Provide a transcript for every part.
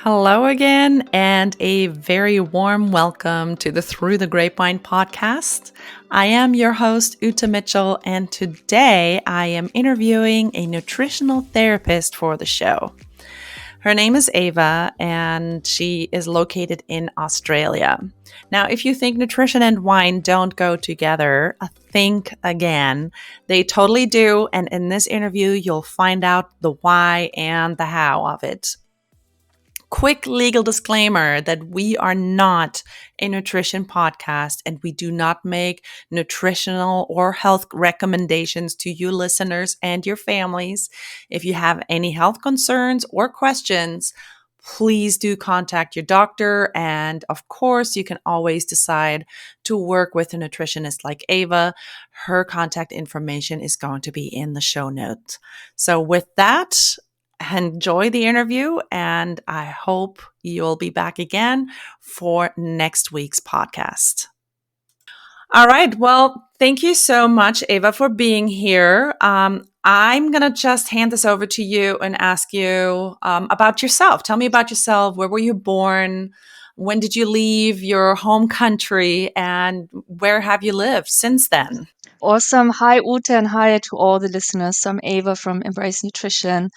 Hello again, and a very warm welcome to the Through the Grapevine podcast. I am your host, Uta Mitchell, and today I am interviewing a nutritional therapist for the show. Her name is Ava, and she is located in Australia. Now, if you think nutrition and wine don't go together, think again. They totally do, and in this interview, you'll find out the why and the how of it. Quick legal disclaimer that we are not a nutrition podcast and we do not make nutritional or health recommendations to you listeners and your families. If you have any health concerns or questions, please do contact your doctor. And of course, you can always decide to work with a nutritionist like Ava. Her contact information is going to be in the show notes. So with that, enjoy the interview, and I hope you'll be back again for next week's podcast. All right. Well, thank you so much, Ava, for being here. I'm going to just hand this over to you and ask you about yourself. Tell me about yourself. Where were you born? When did you leave your home country? And where have you lived since then? Awesome. Hi, Ute, and hi to all the listeners. I'm Ava from Embrace Nutrition.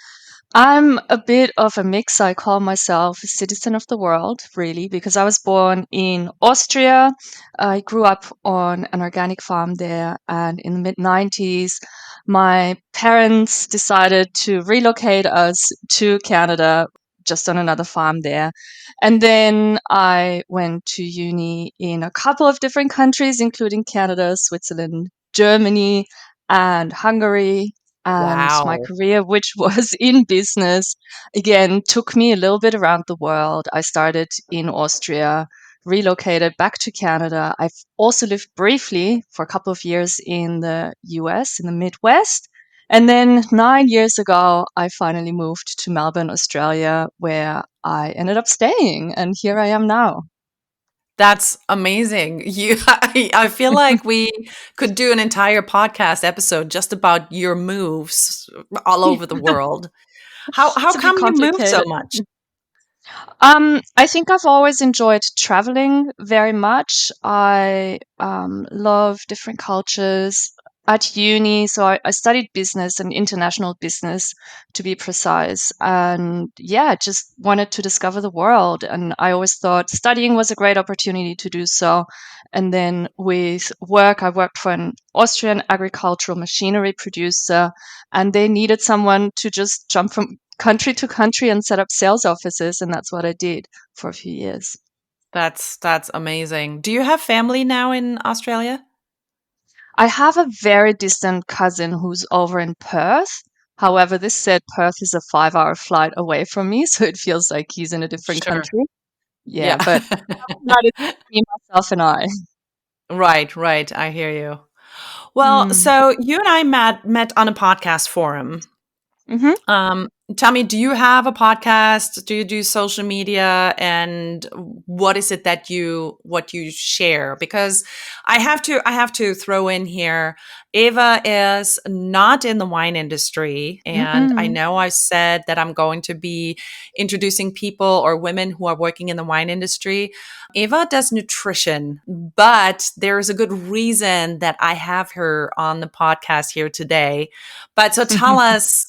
I'm a bit of a mix. I call myself a citizen of the world, really, because I was born in Austria. I grew up on an organic farm there, and in the mid-90s, my parents decided to relocate us to Canada, just on another farm there. And then I went to uni in a couple of different countries, including Canada, Switzerland, Germany, and Hungary. And my Wow. career, which was in business, again, took me a little bit around the world. I started in Austria, relocated back to Canada. I've also lived briefly for a couple of years in the US, in the Midwest. And then 9 years ago, I finally moved to Melbourne, Australia, where I ended up staying. And here I am now. That's amazing. I feel like we could do an entire podcast episode just about your moves all over the world. How It's a bit come you moved so complicated. much? I think I've always enjoyed traveling very much. I love different cultures. At uni, so I studied business and international business to be precise. And yeah, just wanted to discover the world. And I always thought studying was a great opportunity to do so. And then with work, I worked for an Austrian agricultural machinery producer, and they needed someone to just jump from country to country and set up sales offices, and that's what I did for a few years. That's amazing. Do you have family now in Australia? I have a very distant cousin who's over in Perth. However, this said Perth is a 5-hour flight away from me, so it feels like he's in a different Sure. country. Yeah. Yeah, but not it's me, myself, and I. Right, right. I hear you. Well, Mm. so you and I met on a podcast forum. Hmm. Tell me, do you have a podcast? Do you do social media? And what is it that what you share? Because I have to throw in here, Ava is not in the wine industry. And I Mm-mm. know I said that I'm going to be introducing people or women who are working in the wine industry. Ava does nutrition, but there is a good reason that I have her on the podcast here today. But so tell us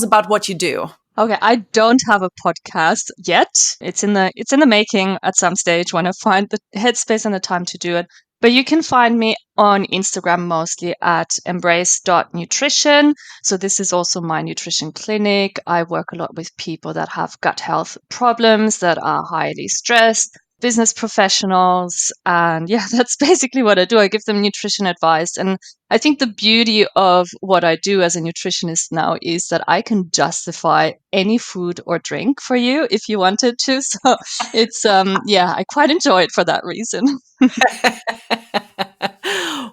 about what you do. Okay, I don't have a podcast yet. It's in the making at some stage when I find the headspace and the time to do it. But you can find me on Instagram mostly at embrace.nutrition. So this is also my nutrition clinic. I work a lot with people that have gut health problems, that are highly stressed, business professionals. And yeah, that's basically what I do. I give them nutrition advice. And I think the beauty of what I do as a nutritionist now is that I can justify any food or drink for you if you wanted to. So it's yeah, I quite enjoy it for that reason.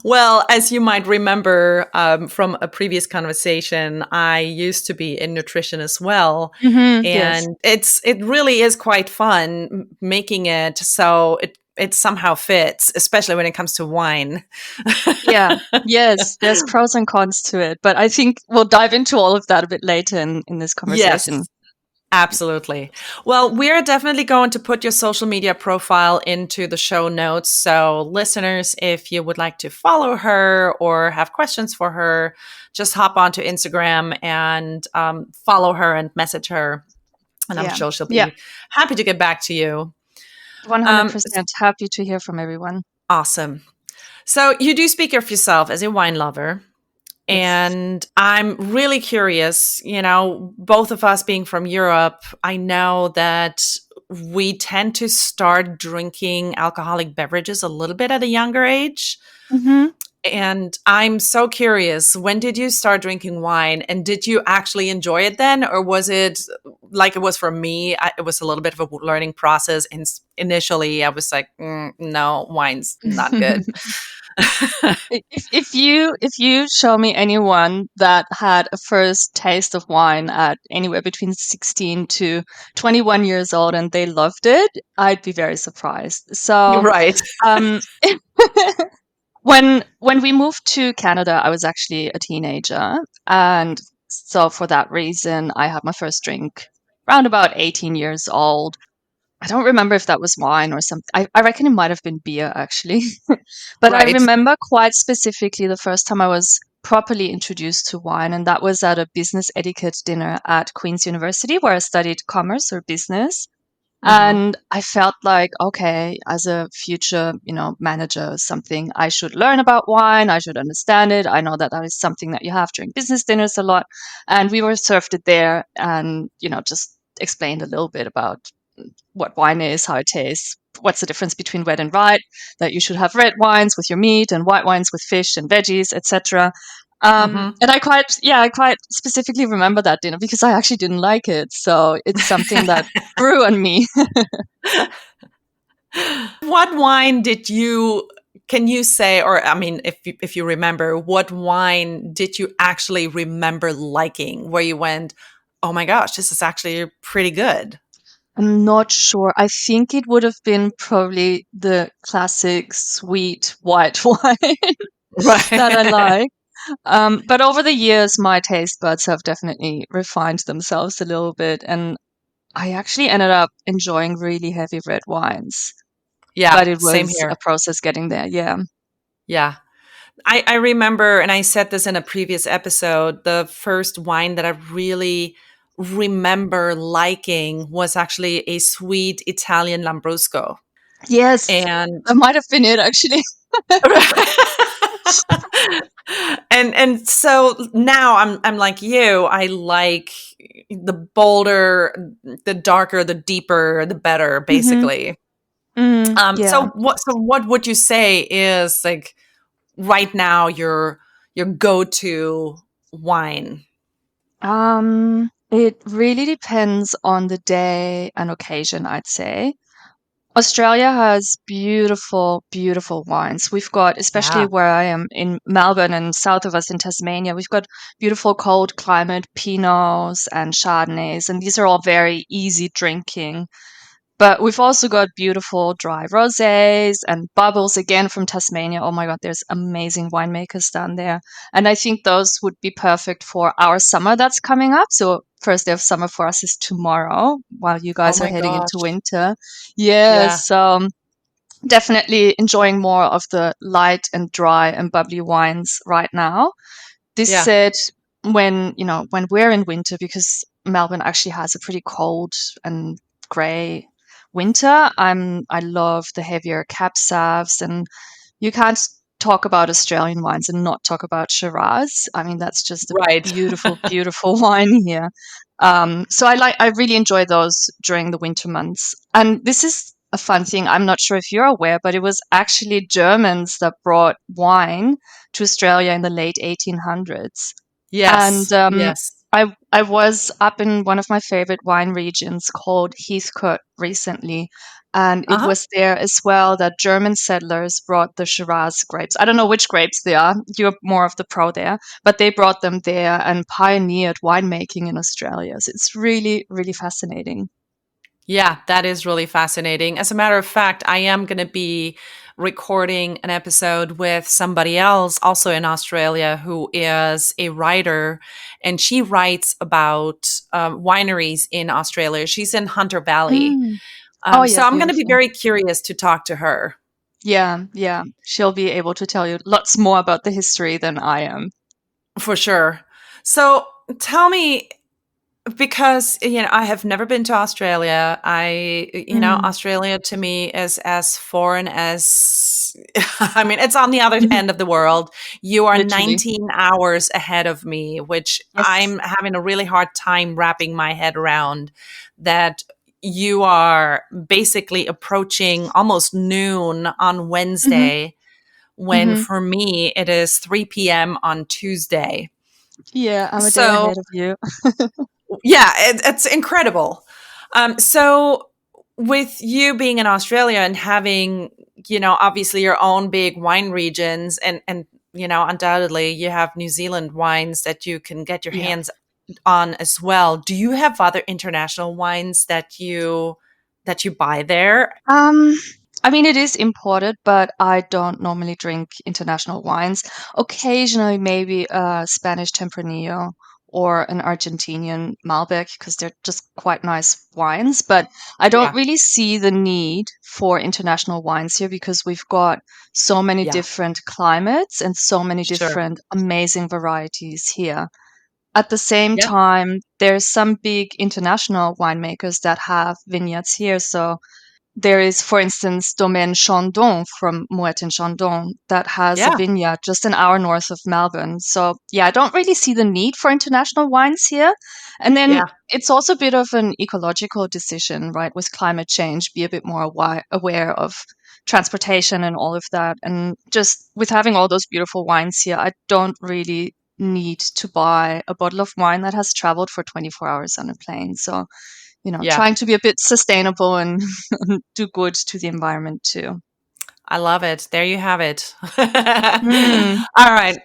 Well, as you might remember from a previous conversation, I used to be in nutrition as well, Yes. and it really is quite fun making it so it somehow fits, especially when it comes to wine. Yeah. Yes. There's pros and cons to it, but I think we'll dive into all of that a bit later in this Yes. conversation. Absolutely. Well, we're definitely going to put your social media profile into the show notes. So, listeners, if you would like to follow her or have questions for her, just hop onto Instagram and follow her and message her. And I'm Yeah. sure she'll Yeah. be happy to get back to you. It's 100% happy to hear from everyone. awesome. So, you do speak of yourself as a wine lover. Yes. And I'm really curious, both of us being from Europe, I know that we tend to start drinking alcoholic beverages a little bit at a younger age. Hmm. And I'm so curious, when did you start drinking wine? And did you actually enjoy it then? Or was it like it was for me? It was a little bit of a learning process. And initially, I was like, no, wine's not good. If you show me anyone that had a first taste of wine at anywhere between 16 to 21 years old and they loved it, I'd be very surprised. So, Right. um, when we moved to Canada, I was actually a teenager, and so for that reason, I had my first drink around about 18 years old. I don't remember if that was wine or something. I reckon it might have been beer actually. But I Right. remember quite specifically the first time I was properly introduced to wine, and that was at a business etiquette dinner at Queen's University, where I studied commerce or business. Hmm. And I felt like, okay, as a future, manager or something, I should learn about wine. I should understand it. I know that that is something that you have during business dinners a lot. And we were served it there and, just explained a little bit about what wine is, how it tastes, what's the difference between red and white, that you should have red wines with your meat and white wines with fish and veggies, etc. Hmm. And I quite specifically remember that dinner because I actually didn't like it. So it's something that grew on me. What wine can you say, or I mean, if you remember, what wine did you actually remember liking where you went, oh my gosh, this is actually pretty good? I'm not sure. I think it would have been probably the classic sweet white wine that I Right. like. But over the years, my taste buds have definitely refined themselves a little bit, and I actually ended up enjoying really heavy red wines. Yeah, But it same was a here. process getting there. Yeah. Yeah. I remember, and I said this in a previous episode, the first wine that I really remember liking was actually a sweet Italian Lambrusco. Yes, And that might have been it actually. and so now I'm like you. I like the bolder, the darker, the deeper, the better, Hmm. basically. Yeah. So what would you say is like right now your go-to wine? It really depends on the day and occasion, I'd say. Australia has beautiful, beautiful wines. We've got, especially Yeah. where I am in Melbourne and south of us in Tasmania, we've got beautiful cold climate Pinots and Chardonnays, and these are all very easy drinking. But we've also got beautiful dry rosés and bubbles again from Tasmania. Oh my God, there's amazing winemakers down there. And I think those would be perfect for our summer that's coming up. So first day of summer for us is tomorrow while you Oh guys are my heading into gosh. winter. Yes, Yeah. so definitely enjoying more of the light and dry and bubbly wines right now. This Yeah. said, when we're in winter, because Melbourne actually has a pretty cold and grey winter, I love the heavier cab sauves, and you can't talk about Australian wines and not talk about Shiraz. I mean, that's just a Right. beautiful, beautiful wine here. So I really enjoy those during the winter months. And this is a fun thing. I'm not sure if you're aware, but it was actually Germans that brought wine to Australia in the late 1800s. And Yes. Yes. I was up in one of my favorite wine regions called Heathcote recently, and it Uh-huh. was there as well that German settlers brought the Shiraz grapes. I don't know which grapes they are. You're more of the pro there, but they brought them there and pioneered winemaking in Australia. So it's really, really fascinating. Yeah, that is really fascinating. As a matter of fact, I am going to be recording an episode with somebody else, also in Australia, who is a writer, and she writes about wineries in Australia. She's in Hunter Valley. Mm. Oh, So yes, I'm going to be beautiful. very curious to talk to her. Yeah, yeah. She'll be able to tell you lots more about the history than I am. For sure. So tell me, because I have never been to Australia. Mm. Australia to me is as foreign as I mean, it's on the other end of the world. You are Literally. 19 hours ahead of me, which Yes. I'm having a really hard time wrapping my head around, that you are basically approaching almost noon on Hmm. Wednesday, when Hmm. for me it is 3 p.m. on Tuesday. Yeah, I'm a day So ahead of you. yeah, it's incredible. So with you being in Australia and having, obviously your own big wine regions, and undoubtedly you have New Zealand wines that you can get your Yeah. hands on as well. Do you have other international wines that you buy there? Um, I mean, it is imported, but I don't normally drink international wines. Occasionally, maybe a Spanish Tempranillo or an Argentinian Malbec, because they're just quite nice wines. But I don't Yeah, really see the need for international wines here because we've got so many yeah, different climates and so many sure. different amazing varieties here. At the same Yeah, time, there's some big international winemakers that have vineyards here. So there is, for instance, Domaine Chandon from Moet and Chandon that has a yeah, vineyard just an hour north of Melbourne. So, yeah, I don't really see the need for international wines here. And then yeah, it's also a bit of an ecological decision, right? With climate change, be a bit more aware of transportation and all of that. And just with having all those beautiful wines here, I don't really need to buy a bottle of wine that has traveled for 24 hours on a plane. So, yeah. trying to be a bit sustainable and do good to the environment too. I love it. There you have it. Mm. All right.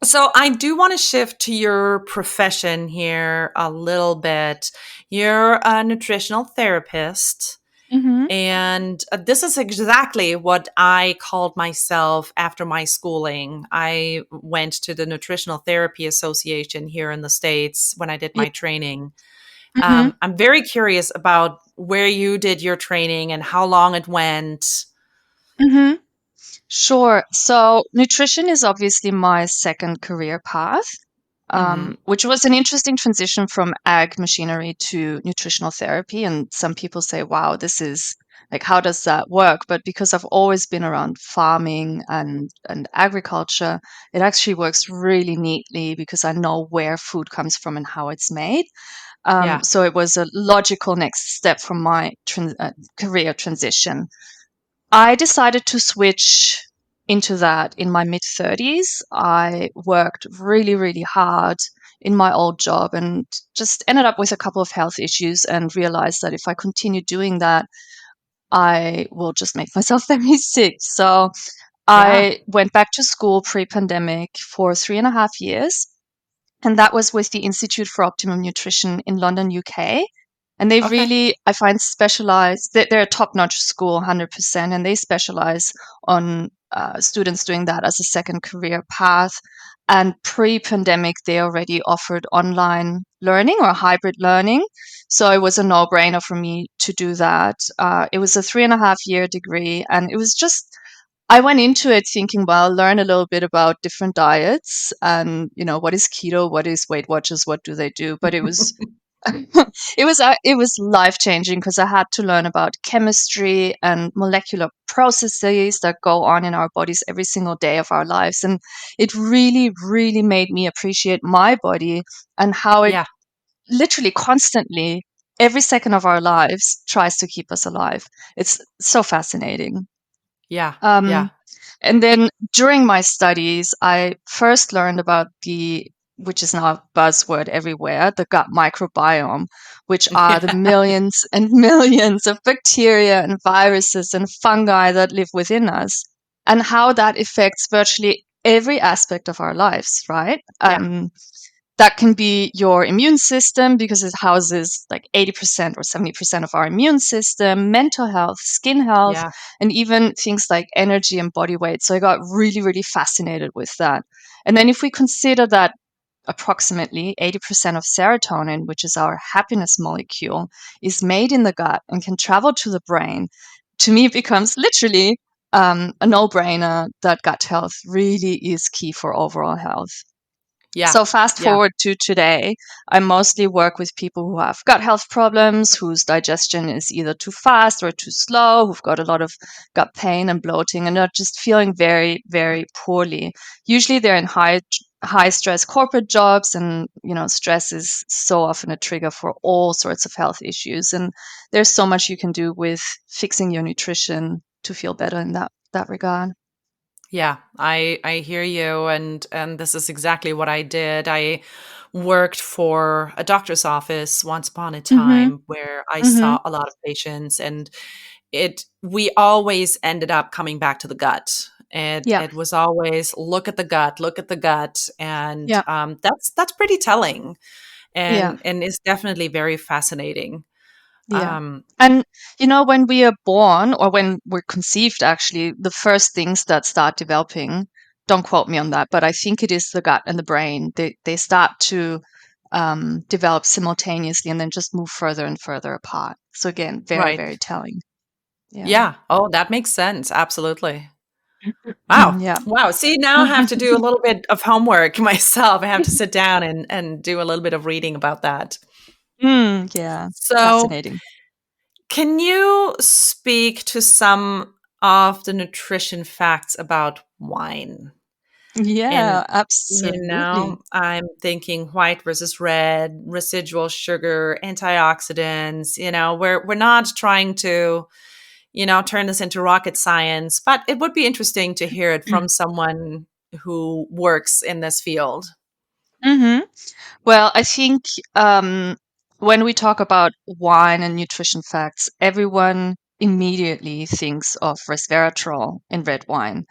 So I do want to shift to your profession here a little bit. You're a nutritional therapist, Mhm. and this is exactly what I called myself after my schooling. I went to the Nutritional Therapy Association here in the States when I did Yeah. my training. Mhm. I'm very curious about where you did your training and how long it went. Mhm. Sure. So nutrition is obviously my second career path, Hmm. which was an interesting transition from ag machinery to nutritional therapy. And some people say, wow, this is like, how does that work? But because I've always been around farming and agriculture, it actually works really neatly because I know where food comes from and how it's made. Yeah. So it was a logical next step from my career transition. I decided to switch into that in my mid 30s. I worked really, really hard in my old job and just ended up with a couple of health issues and realized that if I continue doing that, I will just make myself very sick. So Yeah. I went back to school pre pandemic for 3.5 years, and that was with the Institute for Optimum Nutrition in London, UK. And they Okay. really, I find, specialize. They're a top-notch school, 100%, and they specialize on students doing that as a second career path. And pre-pandemic, they already offered online learning or hybrid learning, so it was a no-brainer for me to do that. It was a 3.5 year degree, and it was just I went into it thinking, well, learn a little bit about different diets and, what is keto, what is Weight Watchers, what do they do? But it was it was life changing because I had to learn about chemistry and molecular processes that go on in our bodies every single day of our lives, and it really, really made me appreciate my body and how it Yeah. literally constantly every second of our lives tries to keep us alive. It's so fascinating. Yeah. Um, Yeah. and then during my studies, I first learned about which is now a buzzword everywhere, the gut microbiome, which are the millions and millions of bacteria and viruses and fungi that live within us, and how that affects virtually every aspect of our lives, right? Yeah. That can be your immune system because it houses like 80% or 70% of our immune system, mental health, skin health, Yeah. and even things like energy and body weight. So I got really, really fascinated with that. And then if we consider that approximately 80% of serotonin, which is our happiness molecule, is made in the gut and can travel to the brain, to me, it becomes literally a no brainer that gut health really is key for overall health. Yeah. So fast Yeah. forward to today, I mostly work with people who have gut health problems, whose digestion is either too fast or too slow, who've got a lot of gut pain and bloating, and are just feeling very, very poorly. Usually they're in high stress corporate jobs, and stress is so often a trigger for all sorts of health issues. And there's so much you can do with fixing your nutrition to feel better in that regard. Yeah, I hear you, and this is exactly what I did. I worked for a doctor's office once upon a Mhm. time where I Mhm. saw a lot of patients, and it we always ended up coming back to the gut. Yeah. It was always look at the gut, and Yeah. that's pretty telling, Yeah. and is definitely very fascinating. Yeah. Um, And when we are born or when we're conceived, actually, the first things that start developing, don't quote me on that, but I think it is the gut and the brain. They start to develop simultaneously and then just move further and further apart. So again, very, right. very telling. Yeah. Yeah. Oh, that makes sense. Absolutely. Wow. Yeah. Wow. See, now I have to do a little bit of homework myself. I have to sit down and do a little bit of reading about that. Yeah. So, Fascinating. can you speak to some of the nutrition facts about wine? And, Yeah, absolutely. I'm thinking white versus red, residual sugar, antioxidants. We're not trying to, turn this into rocket science, but it would be interesting to hear it from someone who works in this field. hmm Well, I think when we talk about wine and nutrition facts, everyone immediately thinks of resveratrol in red wine.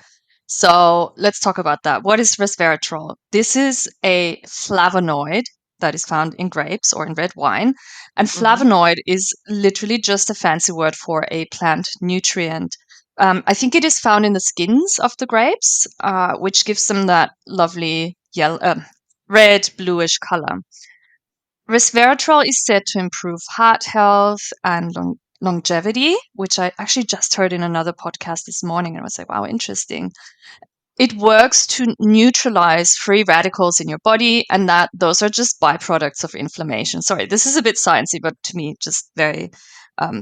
So let's talk about that. What is resveratrol? This is a flavonoid that is found in grapes or in red wine. And Mhm. flavonoid is literally just a fancy word for a plant nutrient. I think it is found in the skins of the grapes, which gives them that lovely yellow, red, bluish color. Resveratrol is said to improve heart health and longevity, which I actually just heard in another podcast this morning and was like, wow, interesting. It works to neutralize free radicals in your body, and that those are just byproducts of inflammation. Sorry, this is a bit sciencey, but to me, just very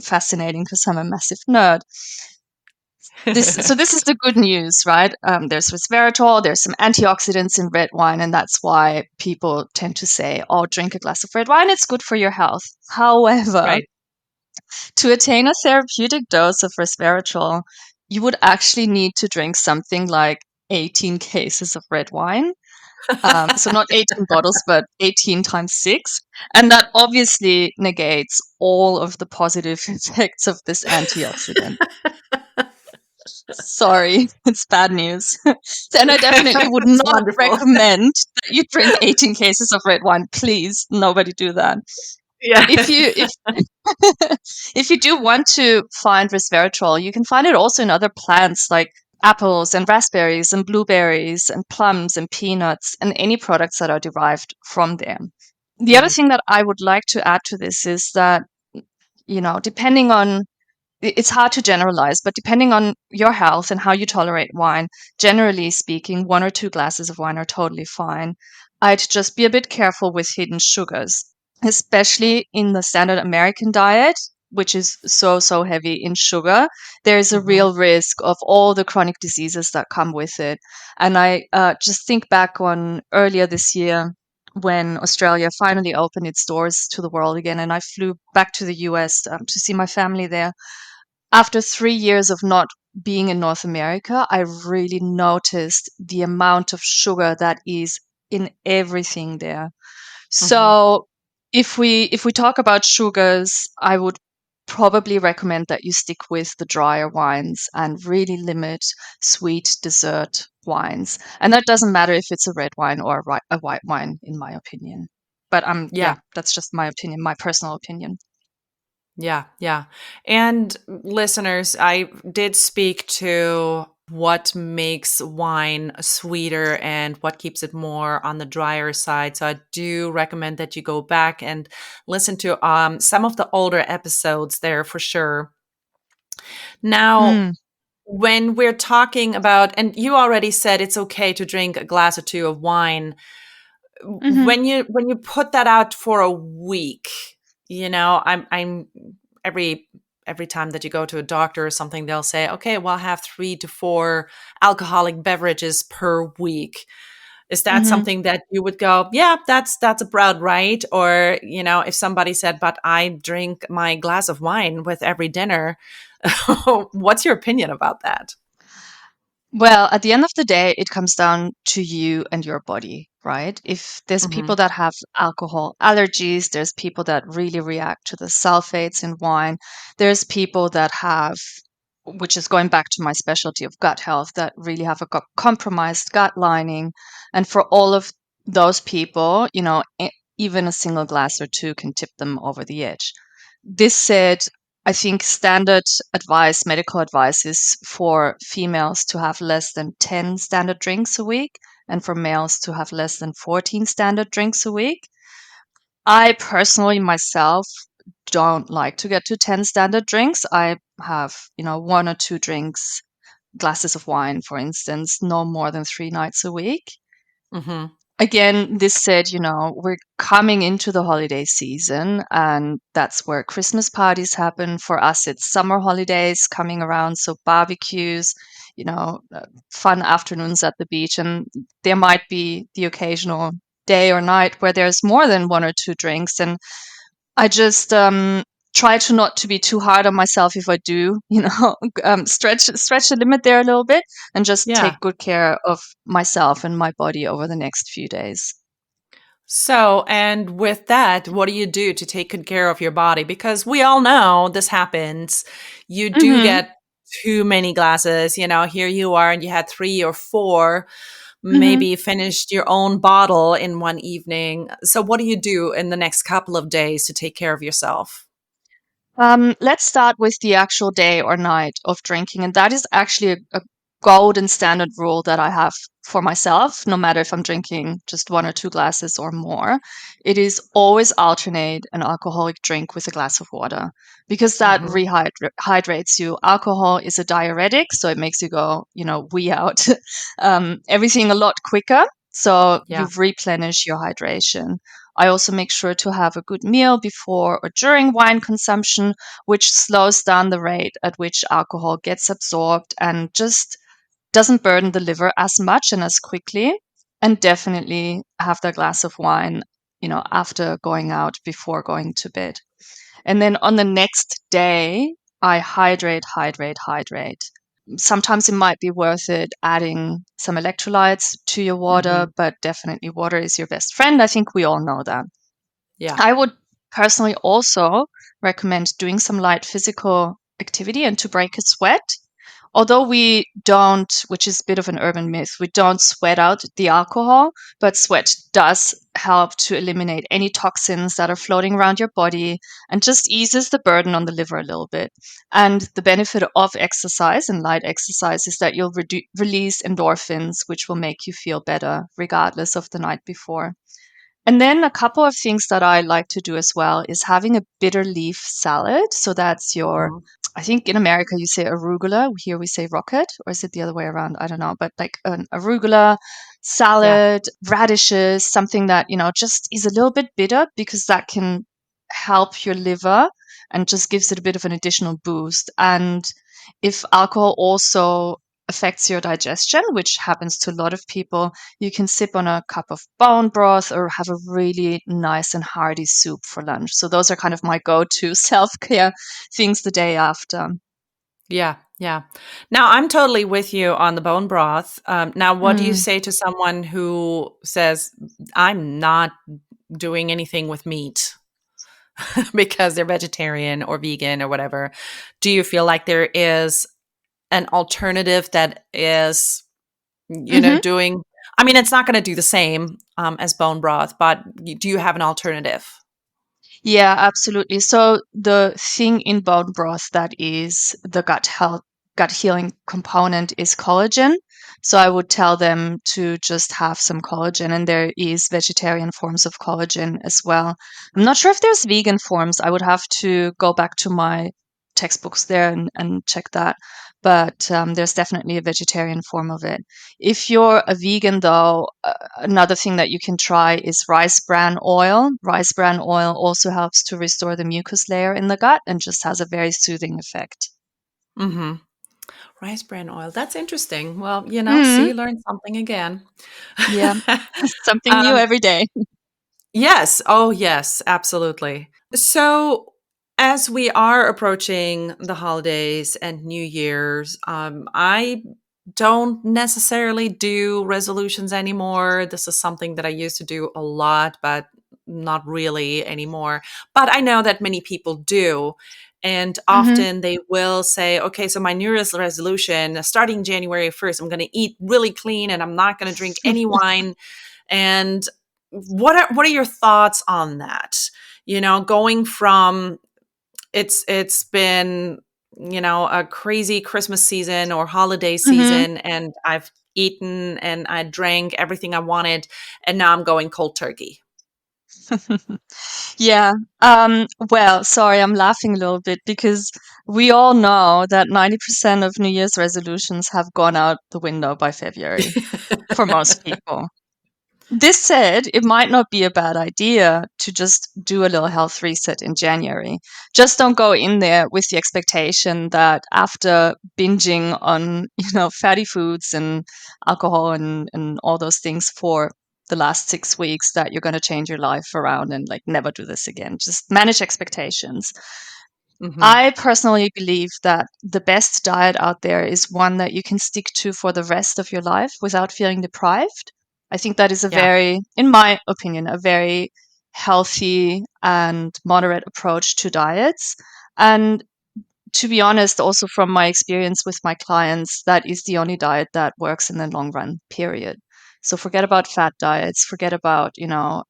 fascinating because I'm a massive nerd. This is the good news, right? There's resveratrol, there's some antioxidants in red wine, and that's why people tend to say, "Oh, drink a glass of red wine; it's good for your health." However, Right. to attain a therapeutic dose of resveratrol, you would actually need to drink something like 18 cases of red wine. So not 18 bottles, but 18 times 6. And that obviously negates all of the positive effects of this antioxidant. Sorry, it's bad news. And I definitely would It's not wonderful. recommend that you drink 18 cases of red wine. Please, nobody do that. Yeah. But if if you do want to find resveratrol, you can find it also in other plants like apples and raspberries and blueberries and plums and peanuts and any products that are derived from them. The other Mhm. thing that I would like to add to this is that, depending on it's hard to generalize, but depending on your health and how you tolerate wine, generally speaking, 1 or 2 glasses of wine are totally fine. I'd just be a bit careful with hidden sugars, especially in the standard American diet, which is so, so heavy in sugar. There's a Mhm. real risk of all the chronic diseases that come with it. And I just think back on earlier this year when Australia finally opened its doors to the world again, and I flew back to the US to see my family there after 3 years of not being in North America, I really noticed the amount of sugar that is in everything there. Mhm. So if we talk about sugars, I would probably recommend that you stick with the drier wines and really limit sweet dessert wines. And that doesn't matter if it's a red wine or a white wine, in my opinion. But yeah, Yeah. that's just my opinion, my personal opinion. Yeah, yeah. And listeners, I did speak to what makes wine sweeter and what keeps it more on the drier side. So I do recommend that you go back and listen to some of the older episodes there for sure. Now, Mm, when we're talking about, and you already said it's okay to drink a glass or two of wine, hmm when you put that out for a week, I'm every every time that you go to a doctor or something, they'll say, okay, well, have 3 to 4 alcoholic beverages per week. Is that hmm something that you would go, yeah, that's about right? Or, if somebody said, but I drink my glass of wine with every dinner, what's your opinion about that? Well, at the end of the day, it comes down to you and your body, right? If there's Hmm. people that have alcohol allergies, there's people that really react to the sulfates in wine, there's people that have, which is going back to my specialty of gut health, that really have a compromised gut lining. And for all of those people, even a single glass or two can tip them over the edge. This said, I think standard advice, medical advice, is for females to have less than 10 standard drinks a week and for males to have less than 14 standard drinks a week. I personally myself don't like to get to 10 standard drinks. I have, one or two drinks, glasses of wine, for instance, no more than 3 nights a week. Hmm. Again, this said, we're coming into the holiday season, and that's where Christmas parties happen. For us, it's summer holidays coming around, so barbecues, fun afternoons at the beach, and there might be the occasional day or night where there's more than one or two drinks. And I just try to not to be too hard on myself if I do, stretch the limit there a little bit and just Yeah. take good care of myself and my body over the next few days. So, and with that, what do you do to take good care of your body? Because we all know this happens. You do hmm get too many glasses. Here you are, and you had 3 or 4, hmm maybe you finished your own bottle in one evening. So, what do you do in the next couple of days to take care of yourself? Let's start with the actual day or night of drinking. And that is actually a golden standard rule that I have for myself, no matter if I'm drinking just one or two glasses or more. It is always alternate an alcoholic drink with a glass of water because that Hmm. rehydrates you. Alcohol is a diuretic, so it makes you go, wee out everything a lot quicker. So you Yeah. replenish your hydration. I also make sure to have a good meal before or during wine consumption, which slows down the rate at which alcohol gets absorbed and just doesn't burden the liver as much and as quickly. And definitely have that glass of wine, after going out, before going to bed. And then on the next day, I hydrate, hydrate, hydrate. Sometimes it might be worth it adding some electrolytes to your water, Hmm. but definitely water is your best friend. I think we all know that. Yeah. I would personally also recommend doing some light physical activity and to break a sweat. Although we don't, which is a bit of an urban myth, we don't sweat out the alcohol, but sweat does help to eliminate any toxins that are floating around your body and just eases the burden on the liver a little bit. And the benefit of exercise and light exercise is that you'll release endorphins, which will make you feel better regardless of the night before. And then a couple of things that I like to do as well is having a bitter leaf salad. So that's your, Hmm. I think in America you say arugula. Here we say rocket, or is it the other way around? I don't know. But like an arugula Yeah. salad, radishes, something that, just is a little bit bitter because that can help your liver and just gives it a bit of an additional boost. And if alcohol also affects your digestion, which happens to a lot of people, you can sip on a cup of bone broth or have a really nice and hearty soup for lunch. So those are kind of my go-to self-care things the day after. Yeah. Yeah. Now, I'm totally with you on the bone broth. Now, what do you Mm. say to someone who says, I'm not doing anything with meat because they're vegetarian or vegan or whatever? Do you feel like there is an alternative that is Hmm. doing, I mean, it's not going to do the same as bone broth, but do you have an alternative? Yeah, absolutely. So the thing in bone broth that is the gut healing component is collagen. So I would tell them to just have some collagen, and there is vegetarian forms of collagen as well. I'm not sure if there's vegan forms. I would have to go back to my textbooks there and check that. But there's definitely a vegetarian form of it. If you're a vegan, though, another thing that you can try is rice bran oil. Rice bran oil also helps to restore the mucus layer in the gut and just has a very soothing effect. Mm-hmm. Rice bran oil. That's interesting. Well, Mm, see, learn something again. yeah, something new um, every day. yes. Oh, yes, absolutely. So, as we are approaching the holidays and New Year's, I don't necessarily do resolutions anymore. This is something that I used to do a lot, but not really anymore. But I know that many people do. And Hmm. often they will say, okay, so my New Year's resolution, starting January 1st, I'm going to eat really clean and I'm not going to drink any wine. And what are your thoughts on that? Going from, it's been, a crazy Christmas season or holiday Hmm. season, and I've eaten and I drank everything I wanted, and now I'm going cold turkey. Yeah. Well, sorry, I'm laughing a little bit because we all know that 90% of New Year's resolutions have gone out the window by February for most people. This said, it might not be a bad idea to just do a little health reset in January. Just don't go in there with the expectation that after binging on, fatty foods and alcohol and all those things for the last 6 weeks that you're going to change your life around and like never do this again. Just manage expectations. Hmm. I personally believe that the best diet out there is one that you can stick to for the rest of your life without feeling deprived. I think that is Yeah. in my opinion, a very healthy and moderate approach to diets. And to be honest, also from my experience with my clients, that is the only diet that works in the long run, period. So forget about fat diets, forget about,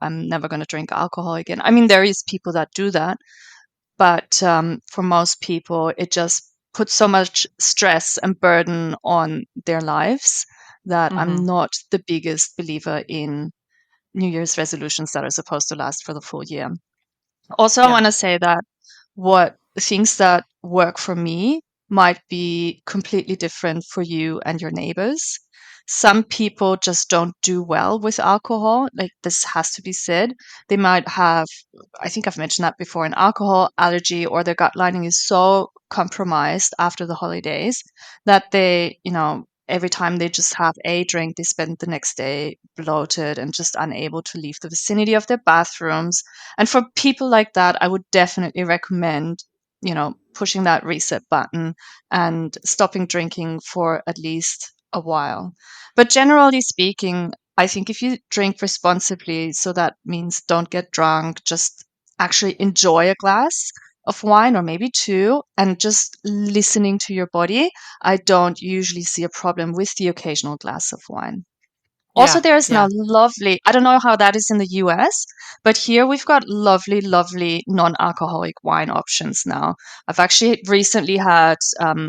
I'm never going to drink alcohol again. I mean, there is people that do that, but for most people, it just puts so much stress and burden on their lives that I'm Hmm. not the biggest believer in New Year's resolutions that are supposed to last for the full year. Also, I Yeah. want to say that what things that work for me might be completely different for you and your neighbors. Some people just don't do well with alcohol. Like, this has to be said. They might have, I think I've mentioned that before, an alcohol allergy, or their gut lining is so compromised after the holidays that they, every time they just have a drink, they spend the next day bloated and just unable to leave the vicinity of their bathrooms. And for people like that, I would definitely recommend, pushing that reset button and stopping drinking for at least a while. But generally speaking, I think if you drink responsibly, so that means don't get drunk, just actually enjoy a glass of wine or maybe two and just listening to your body, I don't usually see a problem with the occasional glass of wine. Also, Yeah. there's Yeah. now lovely, I don't know how that is in the US, but here we've got lovely, lovely non alcoholic wine options now. I've actually recently had,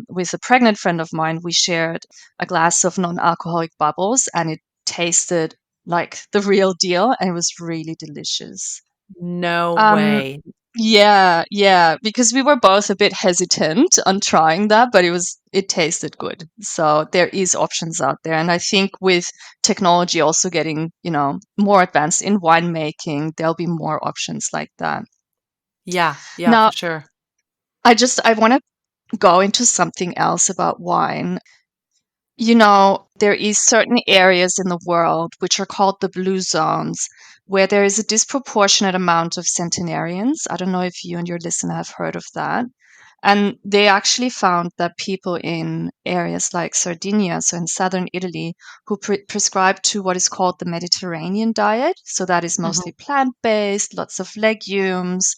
with a pregnant friend of mine, we shared a glass of non alcoholic bubbles and it tasted like the real deal and it was really delicious. No Um, way. yeah, yeah, because we were both a bit hesitant on trying that, but it tasted good. So there is options out there. And I think with technology also getting, more advanced in winemaking, there'll be more options like that. Yeah. Yeah, for Now, sure. I want to go into something else about wine. There is certain areas in the world which are called the blue zones, where there is a disproportionate amount of centenarians. I don't know if you and your listener have heard of that. And they actually found that people in areas like Sardinia, so in southern Italy, who prescribe to what is called the Mediterranean diet, so that is Hmm. mostly plant-based, lots of legumes,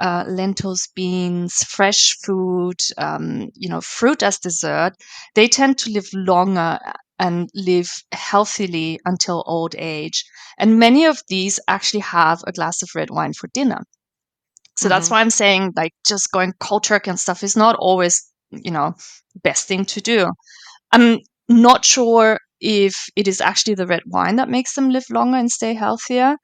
lentils, beans, fresh food, fruit as dessert, they tend to live longer and live healthily until old age. And many of these actually have a glass of red wine for dinner. So that's Mm-hmm. why I'm saying, like, just going cold turkey and stuff is not always, best thing to do. I'm not sure if it is actually the red wine that makes them live longer and stay healthier,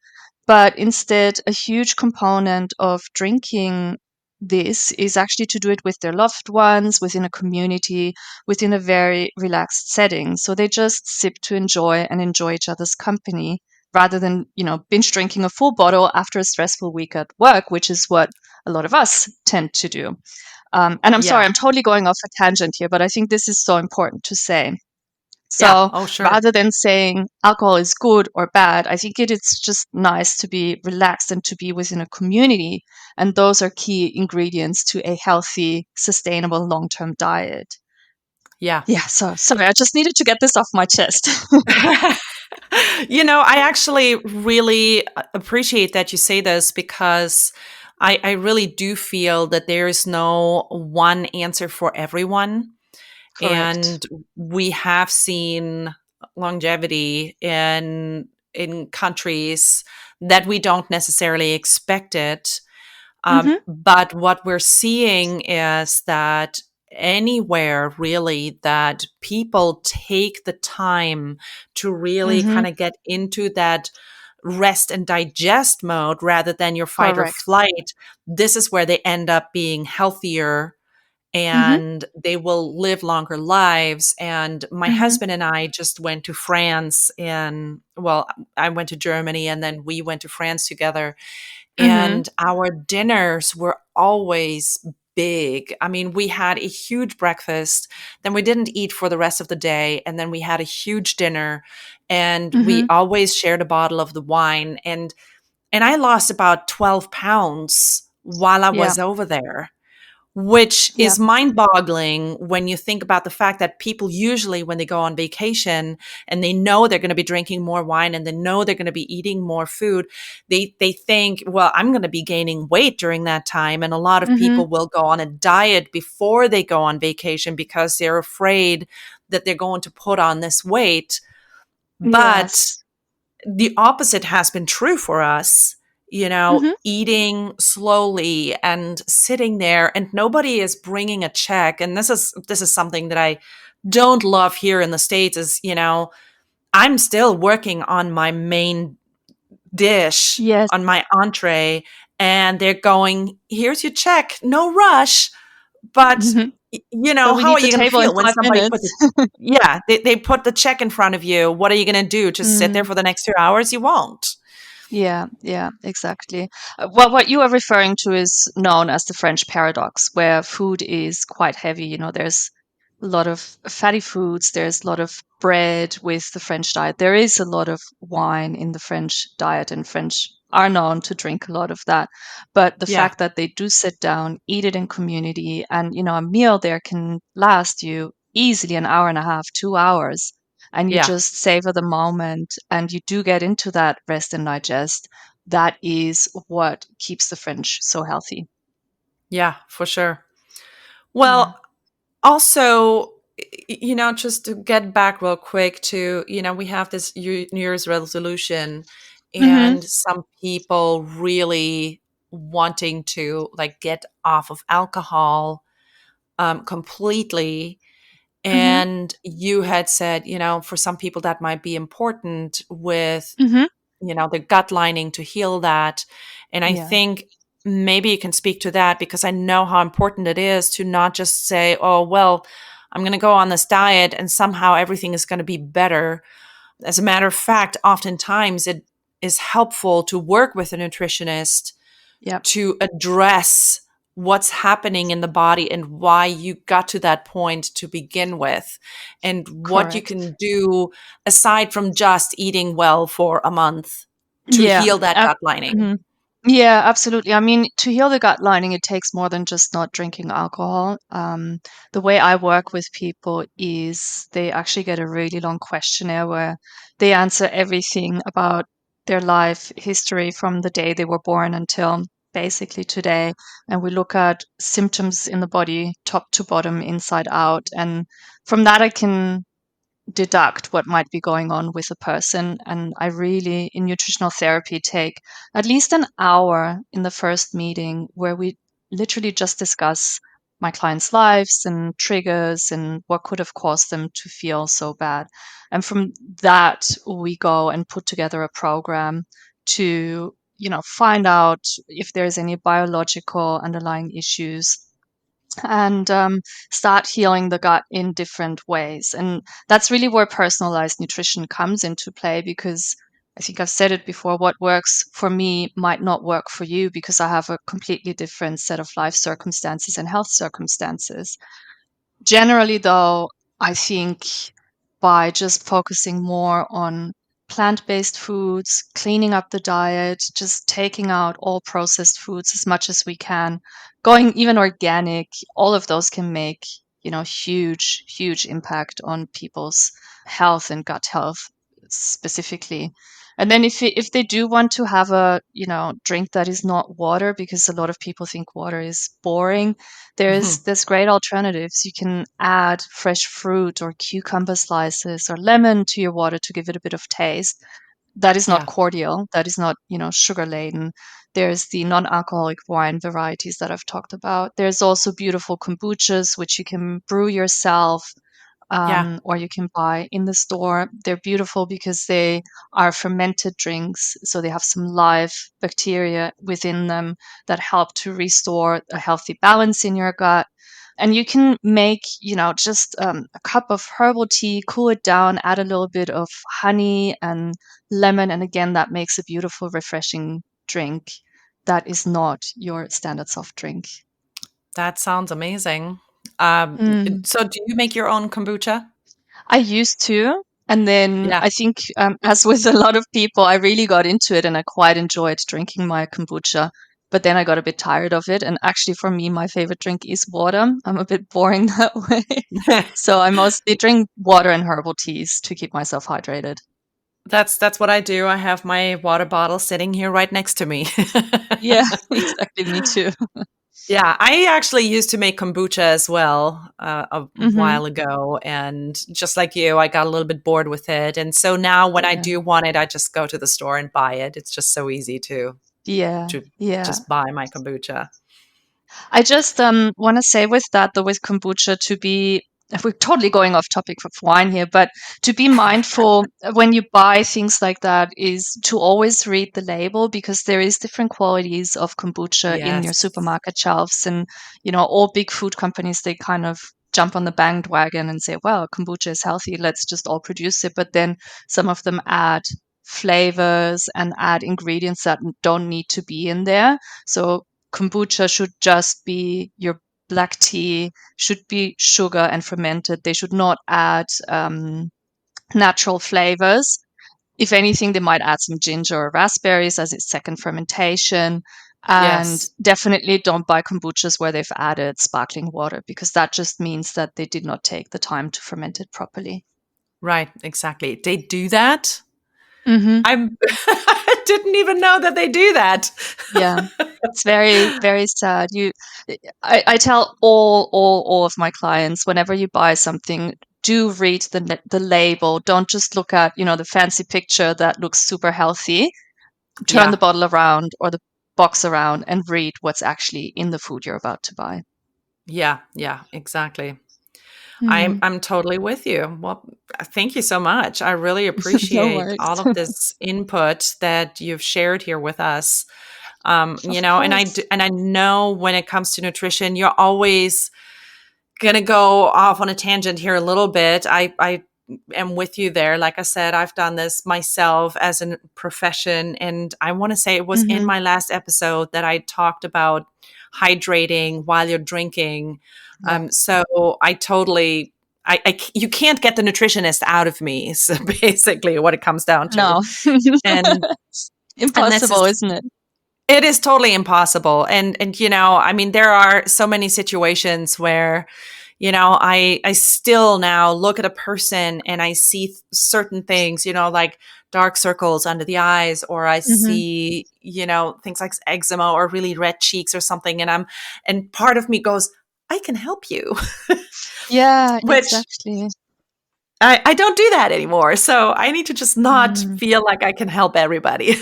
but instead, a huge component of drinking this is actually to do it with their loved ones, within a community, within a very relaxed setting. So they just sip to enjoy and enjoy each other's company rather than, binge drinking a full bottle after a stressful week at work, which is what a lot of us tend to do. And I'm sorry, Yeah. I'm totally going off a tangent here, but I think this is so important to say. Yeah. So Oh, sure. rather than saying alcohol is good or bad, I think it is just nice to be relaxed and to be within a community. And those are key ingredients to a healthy, sustainable long term diet. Yeah. Yeah, so sorry, I just needed to get this off my chest. I actually really appreciate that you say this because I really do feel that there is no one answer for everyone. Correct. And we have seen longevity in countries that we don't necessarily expect it. Mm-hmm. But what we're seeing is that anywhere really that people take the time to really Mm-hmm. kind of get into that rest and digest mode rather than your fight or Correct. flight, this is where they end up being healthier Mm-hmm. and they will live longer lives. And my Mm-hmm. husband and I just went to France well, I went to Germany and then we went to France together. Mm-hmm. And our dinners were always big. I mean, we had a huge breakfast, then we didn't eat for the rest of the day, and then we had a huge dinner, and we Mm-hmm. always shared a bottle of the wine. And I lost about 12 pounds while I Yeah. was over there, which Yeah. is mind boggling when you think about the fact that people usually, when they go on vacation and they know they're going to be drinking more wine and they know they're going to be eating more food, they think, well, I'm going to be gaining weight during that time. And a lot of Mm-hmm. people will go on a diet before they go on vacation because they're afraid that they're going to put on this weight. But Yes. the opposite has been true for us, Mm-hmm. eating slowly and sitting there, and nobody is bringing a check. And this is something that I don't love here in the States is, I'm still working on my main dish, Yes. on my entree, and they're going, here's your check, no rush. But Mm-hmm. But we how need are the you going to table in feel when five somebody puts minutes. it? Yeah, they put the check in front of you. What are you going to do? Just sit there Mm. for the next 2 hours? You won't. Yeah, yeah, exactly. Well, what you are referring to is known as the French paradox, where food is quite heavy. There's a lot of fatty foods, there's a lot of bread with the French diet. There is a lot of wine in the French diet, and French are known to drink a lot of that. But the Yeah, fact that they do sit down, eat it in community, and a meal there can last you easily an hour and a half, 2 hours, and you yeah, just savor the moment and you do get into that rest and digest. That is what keeps the French so healthy. yeah, for sure. Yeah. Well, also, just to get back real quick to, we have this New Year's resolution, Mm-hmm. and some people really wanting to like get off of alcohol completely. Mm-hmm. And you had said, for some people that might be important with, Mm-hmm. the gut lining to heal that. And I Yeah. think maybe you can speak to that because I know how important it is to not just say, oh, well, I'm going to go on this diet and somehow everything is going to be better. As a matter of fact, oftentimes it is helpful to work with a nutritionist Yeah. to address what's happening in the body and why you got to that point to begin with, and what you Correct. can do aside from just eating well for a month to Yeah. heal that gut lining. Mhm. Yeah, absolutely. I mean, to heal the gut lining, it takes more than just not drinking alcohol. The way I work with people is they actually get a really long questionnaire where they answer everything about their life history from the day they were born until basically today. And we look at symptoms in the body, top to bottom, inside out. And from that, I can deduct what might be going on with a person. And I really, in nutritional therapy, take at least an hour in the first meeting where we literally just discuss my clients' lives and triggers and what could have caused them to feel so bad. And from that, we go and put together a program to, find out if there's any biological underlying issues and start healing the gut in different ways. And that's really where personalized nutrition comes into play, because I think I've said it before, what works for me might not work for you because I have a completely different set of life circumstances and health circumstances. Generally, though, I think by just focusing more on plant-based foods, cleaning up the diet, just taking out all processed foods as much as we can, going even organic, all of those can make, huge, huge impact on people's health and gut health specifically. And then if they do want to have a, drink that is not water, because a lot of people think water is boring, there's great alternatives. You can add fresh fruit or cucumber slices or lemon to your water to give it a bit of taste. That is not Yeah. cordial. That is not, sugar laden. There's the non-alcoholic wine varieties that I've talked about. There's also beautiful kombuchas, which you can brew yourself, Yeah. or you can buy in the store. They're beautiful because they are fermented drinks, so they have some live bacteria within them that help to restore a healthy balance in your gut. And you can make, just a cup of herbal tea, cool it down, add a little bit of honey and lemon, and again, that makes a beautiful, refreshing drink that is not your standard soft drink. That sounds amazing. Mm. So do you make your own kombucha? I used to. And then Yeah. I think, as with a lot of people, I really got into it and I quite enjoyed drinking my kombucha. But then I got a bit tired of it. And actually, for me, my favorite drink is water. I'm a bit boring that way. So I mostly drink water and herbal teas to keep myself hydrated. That's what I do. I have my water bottle sitting here right next to me. Yeah, exactly. Me too. Yeah, I actually used to make kombucha as well a Hmm. while ago, and just like you, I got a little bit bored with it. And so now, when I Yeah. do want it, I just go to the store and buy it. It's just so easy Yeah. to Yeah. just buy my kombucha. I just want to say with that, though, with kombucha, to be, if we're totally going off topic of wine here, but to be mindful when you buy things like that is to always read the label, because there is different qualities of kombucha in your Yes. supermarket shelves. And, all big food companies, they kind of jump on the bandwagon and say, well, kombucha is healthy, let's just all produce it. But then some of them add flavors and add ingredients that don't need to be in there. So kombucha should just be your black tea, should be sugar and fermented. They should not add natural flavors. If anything, they might add some ginger or raspberries as its second fermentation. And Yes. definitely don't buy kombuchas where they've added sparkling water, because that just means that they did not take the time to ferment it properly. Right. Exactly. They do that. Hmm. I'm. I didn't even know that they do that. Yeah. It's very, very sad. I tell all of my clients, whenever you buy something, do read the label. Don't just look at, the fancy picture that looks super healthy. Turn the Yeah. bottle around or the box around and read what's actually in the food you're about to buy. Yeah. Yeah. Exactly. I'm Hmm. I'm totally with you. Well, thank you so much. I really No appreciate worries. all of this input that you've shared here with us. Of And course. and I know when it comes to nutrition, you're always gonna go off on a tangent here a little bit. I am with you there. Like I said, I've done this myself as a profession, and I want to say it was in Hmm. my last episode that I talked about hydrating while you're drinking. Yeah. So I totally. You can't get the nutritionist out of me. So basically, what it comes down to, No. and this Impossible, is isn't it? it is totally impossible. And I mean, there are so many situations where, I still now look at a person and I see certain things, like dark circles under the eyes, or I Hmm. see, things like eczema or really red cheeks or something. And part of me goes, I can help you, Yeah, which exactly. I don't do that anymore. So I need to just not Mm. feel like I can help everybody.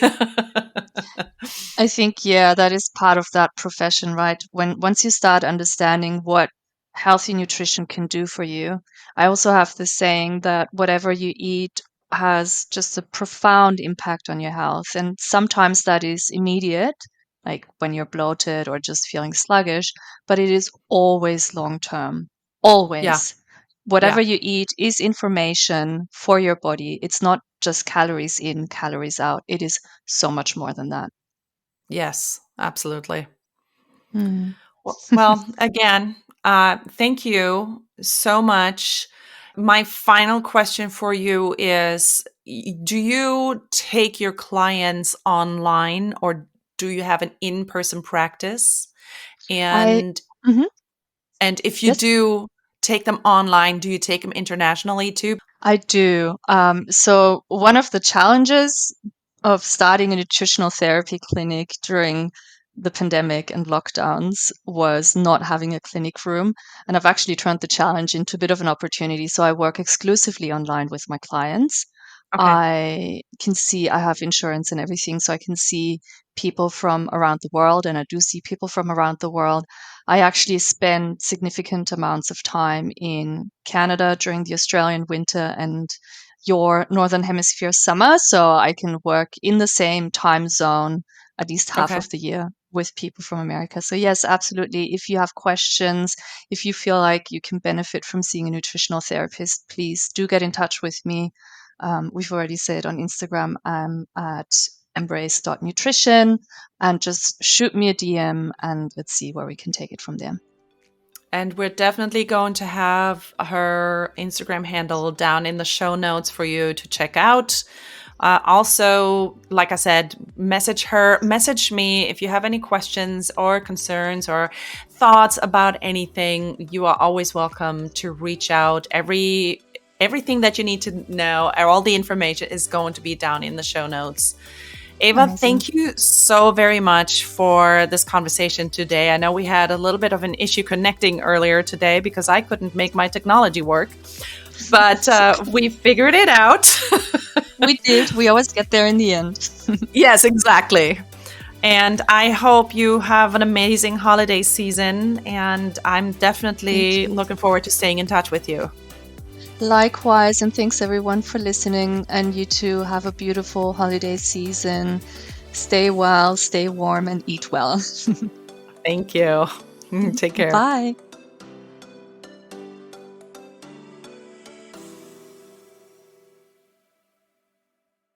I think, yeah, that is part of that profession, right? When once you start understanding what healthy nutrition can do for you, I also have this saying that whatever you eat has just a profound impact on your health. And sometimes that is immediate, like when you're bloated or just feeling sluggish, but it is always long term. Yeah. Always. Whatever Yeah. you eat is information for your body. It's not just calories in, calories out. It is so much more than that. Yes, absolutely. Mm. Well, again, thank you so much. My final question for you is, do you take your clients online or do you have an in-person practice? I And Mhm. and if you Yes, do take them online, do you take them internationally too? I do. So one of the challenges of starting a nutritional therapy clinic during the pandemic and lockdowns was not having a clinic room. And I've actually turned the challenge into a bit of an opportunity. So I work exclusively online with my clients. Okay. I can see I have insurance and everything, so I can see people from around the world, and I do see people from around the world. I actually spend significant amounts of time in Canada during the Australian winter and your Northern Hemisphere summer, so I can work in the same time zone at least half Okay. of the year with people from America. So, yes, absolutely. If you have questions, if you feel like you can benefit from seeing a nutritional therapist, please do get in touch with me. We've already said on Instagram, I'm at embrace.nutrition, and just shoot me a DM and let's see where we can take it from there. And we're definitely going to have her Instagram handle down in the show notes for you to check out. Also, like I said, message me if you have any questions or concerns or thoughts about anything. You are always welcome to reach out. Everything that you need to know, all the information is going to be down in the show notes. Ava, Amazing. thank you so very much for this conversation today. I know we had a little bit of an issue connecting earlier today because I couldn't make my technology work, but It's okay. we figured it out. We did. We always get there in the end. Yes, exactly. And I hope you have an amazing holiday season. And I'm Thank definitely you. looking forward to staying in touch with you. Likewise, and thanks everyone for listening. And you too have a beautiful holiday season. Stay well, stay warm, and eat well. Thank you. Take care. Bye.